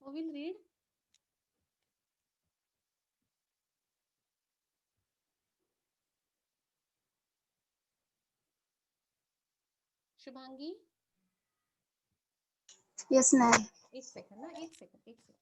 Who will read? Shubhangi, Yes, ma'am. एक second ना, एक सेकंड, एक सेकंड.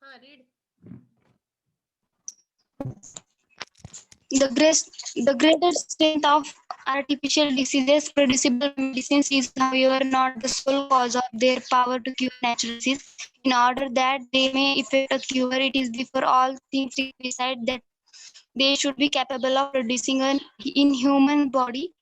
हाँ, read. The greater strength of artificial diseases producible by medicines is, however, not the sole cause of their power to cure natural disease. In order that they may effect a cure, it is before all things required that they should be capable of producing in human body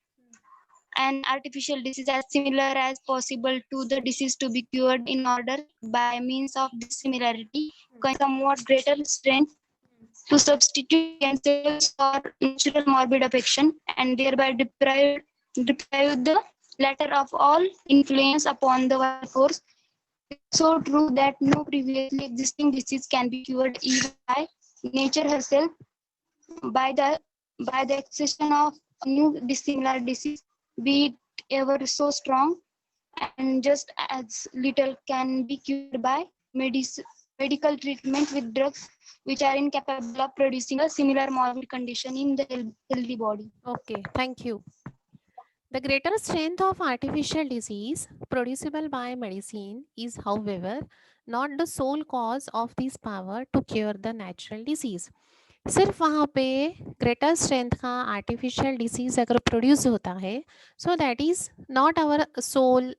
an artificial disease as similar as possible to the disease to be cured. In order, by means of this similarity, somewhat greater strength to substitute cancers or natural morbid affection and thereby deprive the latter of all influence upon the vital force. It is also true that no previously existing disease can be cured even by nature herself. By the accession of a new dissimilar disease, be it ever so strong, and just as little can be cured by medical treatment with drugs which are incapable of producing a similar morbid condition in the healthy body. Okay, thank you. The greater strength of artificial disease producible by medicine is, however, not the sole cause of this power to cure the natural disease. सिर्फ वहाँ पे greater strength का artificial disease अगर produce होता है, so that is not our sole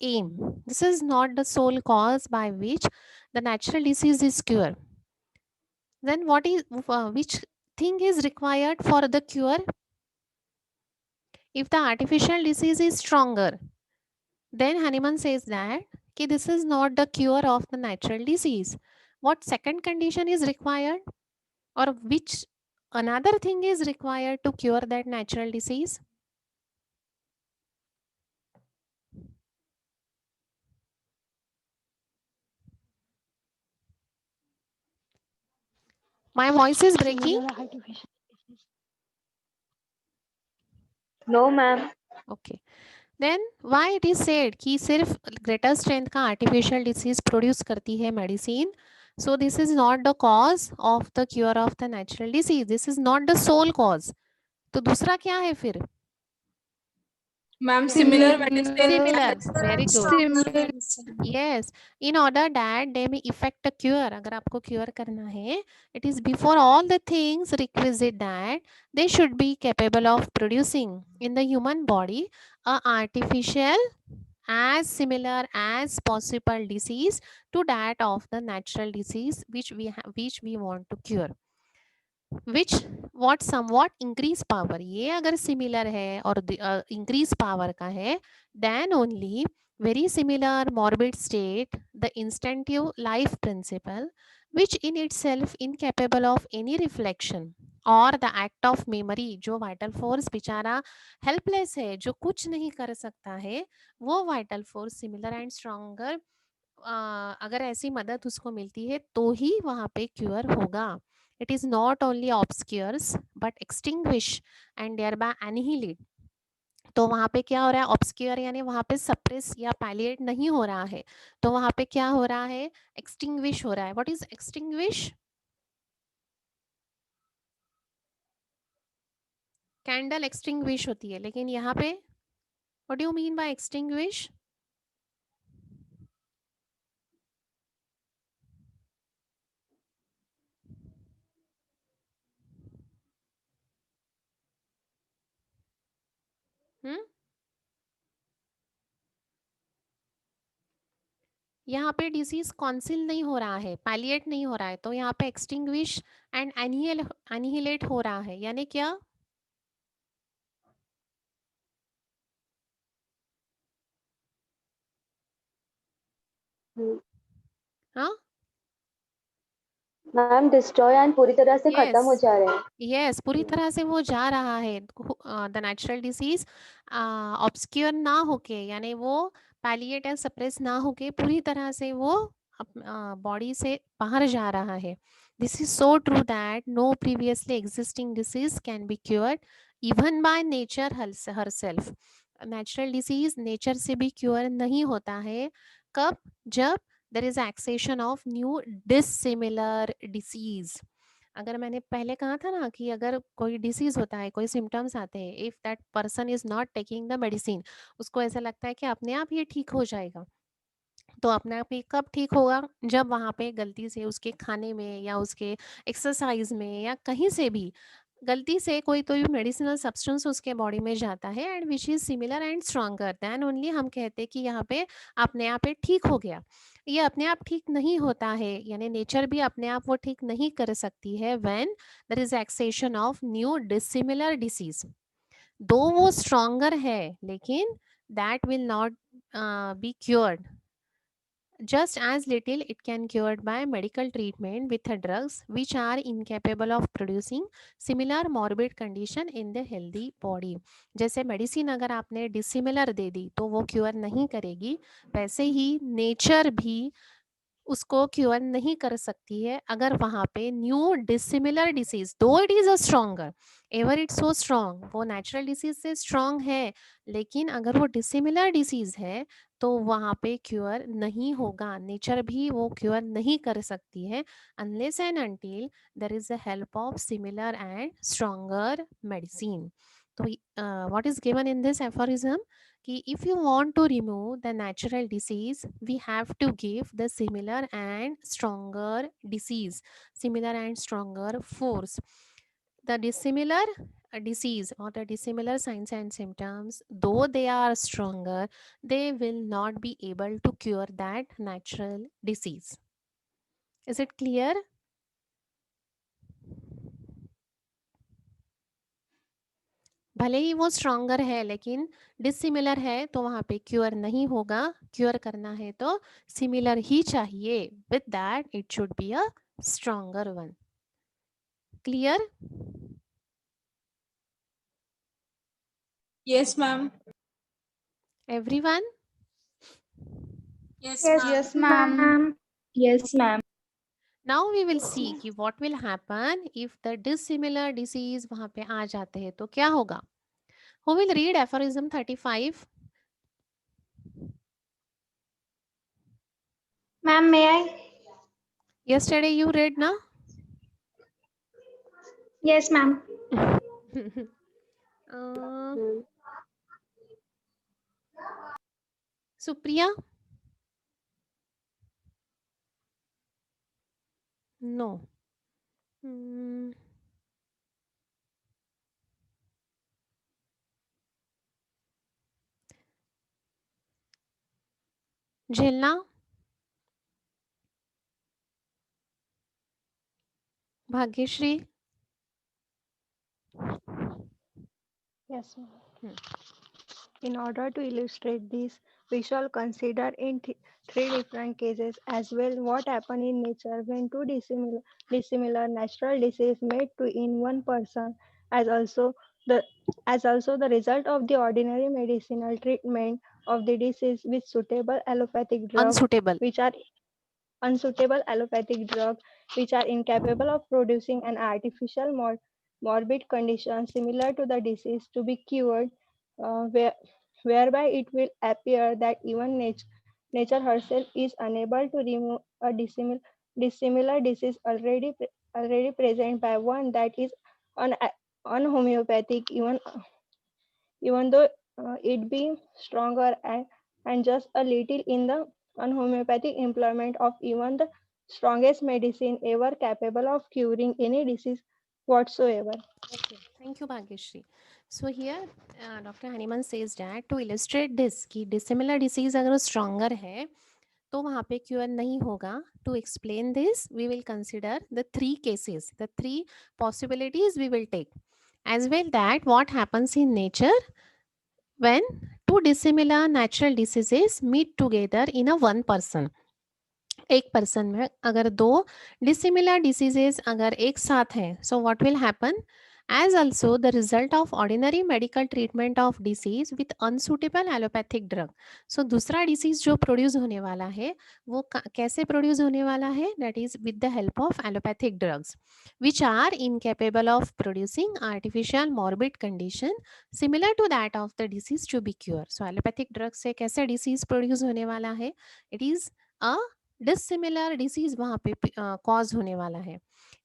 aim. This is not the sole cause by which the natural disease is cured. Then what is which thing is required for the cure? If the artificial disease is stronger, then Hahnemann says that this is not the cure of the natural disease. What second condition is required, or which another thing is required to cure that natural disease? My voice is breaking. No, ma'am. Okay. Then why it is said कि सिर्फ greater strength का artificial disease produce करती है medicine? So this is not the cause of the cure of the natural disease. This is not the sole cause. तो दूसरा क्या है फिर? Ma'am, similar medicine. Similar. Very good. Yes. In order that they may effect a cure, अगर आपको cure करना है, it is before all the things requisite that they should be capable of producing in the human body a artificial as similar as possible disease to that of the natural disease which we want to cure. Which what somewhat increase power, ये अगर similar है और increase power का है, then only very similar morbid state, the instinctive life principle, which in itself incapable of any reflection और the act of memory, जो vital force बेचारा helpless है, जो कुछ नहीं कर सकता है, वो vital force similar and stronger अगर ऐसी मदद उसको मिलती है तो ही वहाँ पे क्योर होगा. It is not only obscures but extinguish and thereby annihilate. तो वहाँ पे क्या हो रहा है? ऑब्सक्योर यानी वहाँ पे सप्रेस या पैलिएट नहीं हो रहा है, तो वहाँ पे क्या हो रहा है? एक्सटिंग्विश हो रहा है. What is extinguish? Candle extinguish होती है, लेकिन यहाँ पे what do you mean by extinguish? यहाँ पे डिसीज कॉन्सिल नहीं हो रहा है, पैलिएट नहीं हो रहा है, तो यहाँ पे एक्सटिंग्विश एंड एनिहिलेट हो रहा है, यानी क्या? हाँ, मैम डिस्ट्रॉय एंड पूरी तरह से खत्म हो यस जा रहे हैं। यस, पूरी तरह से वो जा रहा है, द नेचुरल डिसीज ऑब्सक्योर ना होके, यानी वो पैलिएट एंड सप्रेस ना होके पूरी तरह से वो बॉडी से बाहर जा रहा है। This is so true that no previously existing disease can be cured even by nature herself. Natural disease nature से भी क्योर नहीं होता है। कब? जब there is accession of new dissimilar disease. अगर मैंने पहले कहा था ना कि अगर कोई डिसीज होता है, कोई सिम्टम्स आते हैं, if that person is not taking the medicine, उसको ऐसा लगता है कि अपने आप ये ठीक हो जाएगा। तो अपने आप ही कब ठीक होगा? जब वहाँ पे गलती से उसके खाने में या उसके एक्सरसाइज में या कहीं से भी गलती से कोई तो भी मेडिसिनल सब्सटेंस उसके बॉडी में जाता है and which is similar and stronger, then only हम कहते हैं कि यहाँ पे अपने आप ये ठीक हो गया। ये अपने आप ठीक नहीं होता है, यानी नेचर भी अपने आप वो ठीक नहीं कर सकती है when there is accession of new dissimilar disease. Though वो स्ट्रॉन्गर है, लेकिन that will not be cured. Just as little it can cured by medical treatment with drugs which are incapable of producing similar morbid condition in the healthy body. जैसे medicine अगर आपने dissimilar दे दी तो वो cure नहीं करेगी, वैसे ही nature भी उसको क्योर नहीं कर सकती है अगर वहाँ पे न्यू डिसिमिलर डिसीज, दो it is a stronger, ever it's so strong, वो नेचुरल डिसीज से स्ट्रॉन्ग है, लेकिन अगर वो डिसिमिलर डिसीज है तो वहाँ पे क्योर नहीं होगा। नेचर भी वो क्योर नहीं कर सकती है unless and until there is the help of similar and stronger medicine. तो what is given in this aphorism कि if you want to remove the natural disease, we have to give the similar and stronger disease, similar and stronger force. The dissimilar disease or the dissimilar signs and symptoms, though they are stronger, they will not be able to cure that natural disease. Is it clear? भले ही वो stronger है लेकिन dissimilar है, तो वहाँ पे cure नहीं होगा। क्योर करना है तो सिमिलर ही चाहिए, with that it should be a stronger one. Clear? Yes, ma'am. Everyone? Yes, Yes, ma'am. Yes ma'am. Now we will see कि what will happen if the dissimilar disease वहाँ पे आ जाते हैं तो क्या होगा। Who will read aphorism 35? Ma'am, may I? Yesterday you read ना? Yes, ma'am. सुप्रिया? नो। झेलना? Bhagyashree? Yes, ma'am. In order to illustrate this, we shall consider in three different cases as well what happen in nature when two dissimilar natural diseases made to in one person, as also the the result of the ordinary medicinal treatment of the disease with suitable allopathic drug, unsuitable? which are unsuitable allopathic drugs which are incapable of producing an artificial morbid condition similar to the disease to be cured, whereby it will appear that even nature herself is unable to remove a dissimilar disease already present by one that is un, unhomeopathic, even though it be stronger and just a little in the unhomeopathic employment of even the strongest medicine ever capable of curing any disease whatsoever. Okay, thank you, Bhagyashree. So here Dr. Haniman says that to illustrate this कि dissimilar disease अगर stronger है तो वहाँ पे cure नहीं होगा. To explain this we will consider the three cases, the three possibilities we will take as well, that what happens in nature when two dissimilar natural diseases meet together in a one person. एक person में अगर दो dissimilar diseases अगर एक साथ हैं, so what will happen as also the result of ordinary medical treatment of disease with unsuitable allopathic drug. So दूसरा disease जो प्रोड्यूस होने वाला है वो कैसे प्रोड्यूस होने वाला है, that is with the help of allopathic drugs which are incapable of producing artificial morbid condition similar to that of the disease to be cure. So allopathic drug से कैसे डिसीज प्रोड्यूस होने वाला है, it is a dissimilar disease वहां पे cause होने वाला है,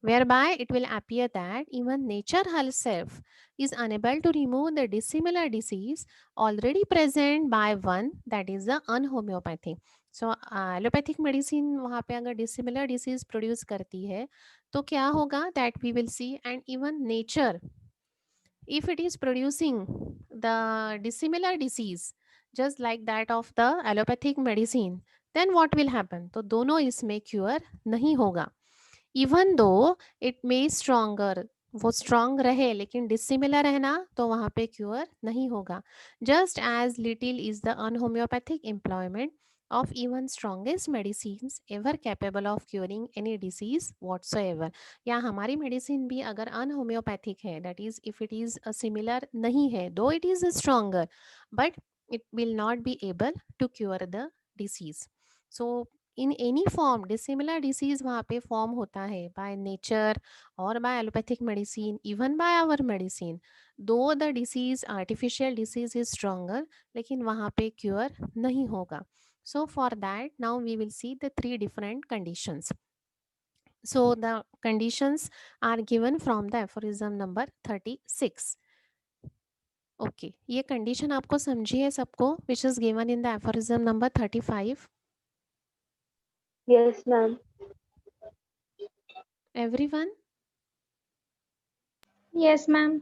whereby it will appear that even nature herself is unable to remove the dissimilar disease already present by one, that is the unhomeopathy. So allopathic medicine वहाँ पे अगर dissimilar disease produce करती है तो क्या होगा, that we will see. And even nature, if it is producing the dissimilar disease just like that of the allopathic medicine, then what will happen, तो दोनों इसमें क्योर नहीं होगा. Even though it may stronger, वो strong रहे लेकिन dissimilar है ना, तो वहाँ पे क्योर नहीं होगा. Just as little is the unhomoeopathic employment of even strongest medicines ever capable of curing any disease whatsoever. या हमारी मेडिसिन भी अगर अनहोम्योपैथिक है, that is if it is similar नहीं है, दो it is stronger, but it will not be able to cure the disease. So in any form dissimilar disease वहाँ पे form होता है by nature or by allopathic medicine, even by our medicine, though the disease artificial disease is stronger, लेकिन वहाँ पे cure नहीं होगा. So for that now we will see the three different conditions. So the conditions are given from the aphorism number 36. Okay ये condition आपको समझी है सबको, which is given in the aphorism number 35. Yes, ma'am. Everyone. Yes, ma'am.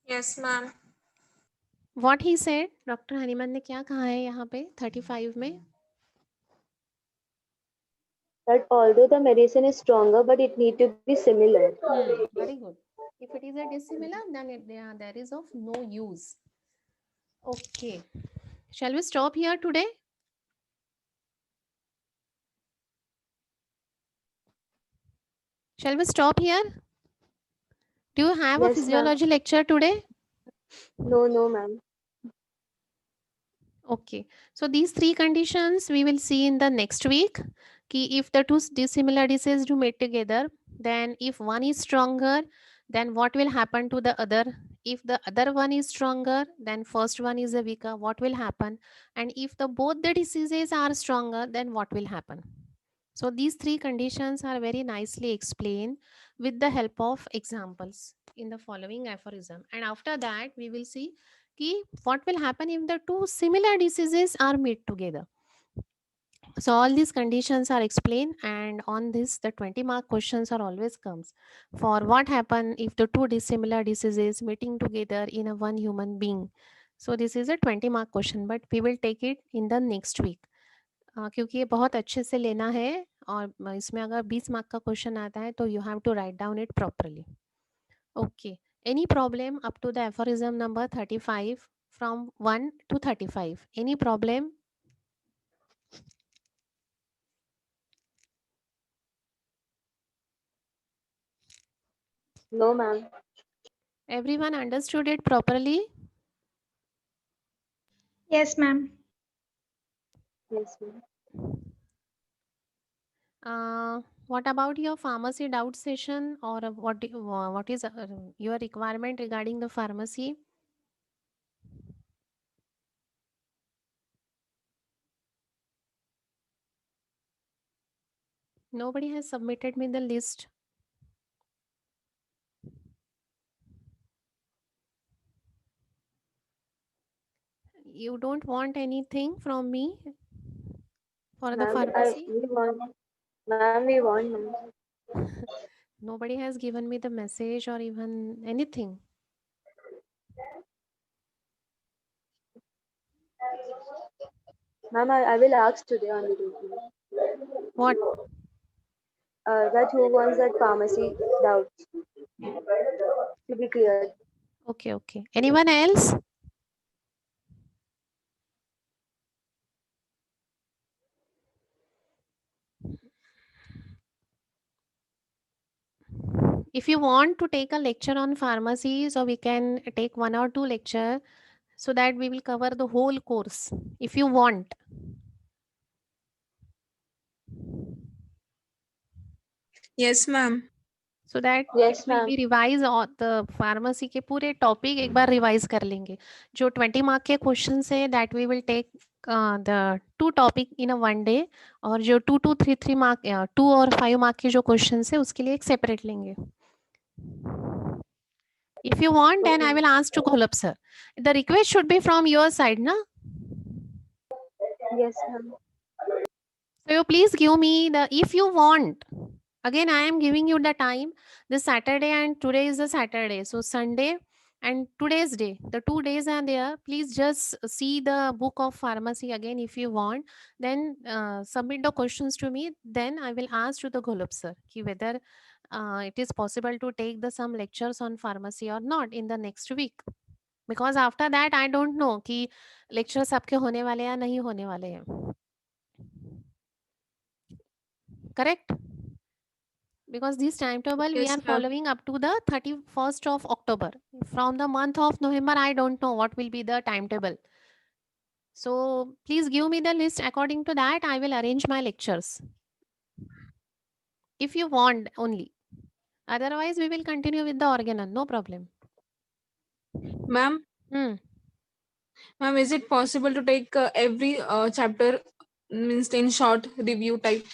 Yes, ma'am. What he said, doctor Hahnemann ने क्या कहा है यहाँ पे 35 में. That although the medicine is stronger, but it need to be similar. Very good. If it is a dissimilar, then there is of no use. Okay, shall we stop here today? Shall we stop here? Do you have a Yes, physiology lecture today? No, ma'am. Okay, so these three conditions we will see in the next week. Ki if the two dissimilar diseases do meet together, then if one is stronger, then what will happen to the other? If the other one is stronger, then first one is a weaker, what will happen? And if the both the diseases are stronger, then what will happen? So these three conditions are very nicely explained with the help of examples in the following aphorism. And after that we will see what will happen if the two similar diseases are meet together. So all these conditions are explained, and on this the 20 mark questions are always comes for what happen if the two dissimilar diseases meeting together in a one human being. So this is a 20 mark question, but we will take it in the next week. क्योंकि ये बहुत अच्छे से लेना है और इसमें अगर 20 मार्क का क्वेश्चन आता है तो you have to write down it properly. Okay, any problem up to the aphorism number 35 from 1 to 35? Any problem? No, ma'am. Everyone understood it properly? Yes, ma'am. Yes, ma'am. What about your pharmacy doubt session, or what is your requirement regarding the pharmacy? Nobody has submitted me the list. You don't want anything from me for the Ma'am, pharmacy? we want, ma'am, we want, ma'am. Nobody has given me the message or even anything. Ma'am, I will ask today on the group. What? That who wants that pharmacy doubts to be cleared. Okay, okay. Anyone else? If you want to take a lecture on pharmacy, so we can take 1 or 2 lecture so that we will cover the whole course. If you want. Yes, ma'am. So that it Yes, will ma'am. be revise the pharmacy के पूरे topic एक बार revise कर लेंगे. जो 20 mark के question है that we will take the 2 topic in a 1 day, और जो 2 to 3 मार्क 2 और 5 मार्क के जो क्वेश्चन है उसके लिए एक सेपरेट लेंगे. If you want, then I will ask to Golab sir. The request should be from your side, na? Yes, ma'am. So you please give me the, if you want. Again, I am giving you the time. This Saturday and today is the Saturday. So Sunday and today's day, the 2 days are there. Please just see the book of pharmacy again if you want. Then submit the questions to me. Then I will ask to the Golab sir ki whether it is possible to take the some lectures on pharmacy or not in the next week. Because after that I don't know कि lectures आपके होने वाले या नहीं होने वाले हैं. Correct? Because this timetable we Yes, are ma'am. following up to the 31st of October. From the month of November, I don't know what will be the timetable. So please give me the list. According to that, I will arrange my lectures. If you want only. Otherwise, we will continue with the organon. No problem. Ma'am, Hmm. ma'am, is it possible to take every chapter means in short review type?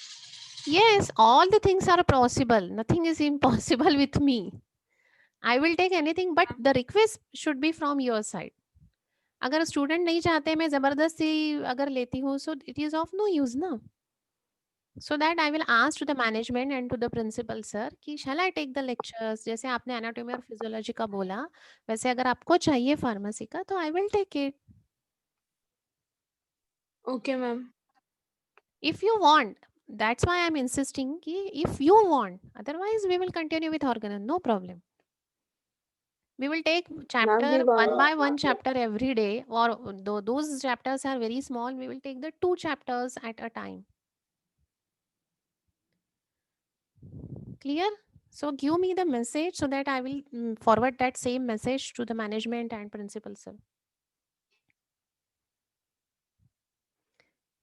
Yes, all the things are possible. Nothing is impossible with me. I will take anything, but the request should be from your side. अगर student नहीं चाहते मैं जबरदस्ती अगर लेती हूँ so it is of no use ना. So that I will ask to the management and to the principal sir कि shall I take the lectures. जैसे आपने एनाटॉमी और फिजियोलॉजी का बोला, वैसे अगर आपको चाहिए फार्मेसी का तो I will take it. Okay, ma'am. If you want, that's why I am insisting कि if you want, otherwise we will continue with Organon. No problem. We will take Ma'am, we chapter want. one by one chapter every day, or though those chapters are very small, we will take the 2 chapters at a time. Clear? So give me the message so that I will forward that same message to the management and principal sir.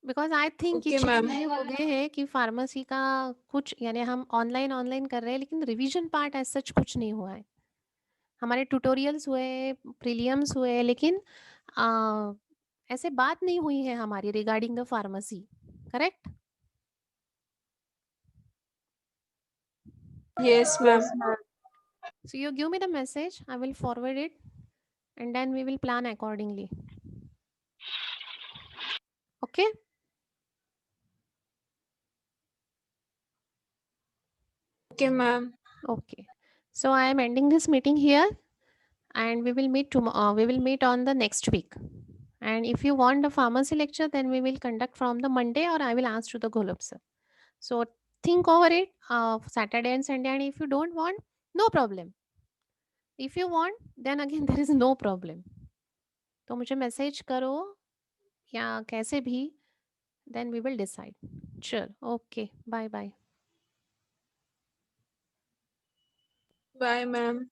Because I think ये Okay, 6 ma'am. महीने हो गए हैं कि pharmacy का कुछ यानी हम ऑनलाइन ऑनलाइन कर रहे हैं, लेकिन रिवीजन पार्ट ऐसा सच कुछ नहीं हुआ है. हमारे ट्यूटोरियल्स हुए, प्रीलियम्स हुए, लेकिन ऐसे बात नहीं हुई है हमारी regarding the pharmacy. Correct? Yes, ma'am. Yes, ma'am. So you give me the message, I will forward it, and then we will plan accordingly. Okay? Okay, ma'am. Okay. So I am ending this meeting here, and we will meet tomorrow. We will meet on the next week. And if you want the pharmacy lecture, then we will conduct from the Monday, or I will ask to the Golub sir. So think over it Saturday and Sunday, and if you don't want, no problem. If you want, then again there is no problem. तो मुझे message करो या कैसे भी, then we will decide. Sure. Okay. Bye bye. Bye, ma'am.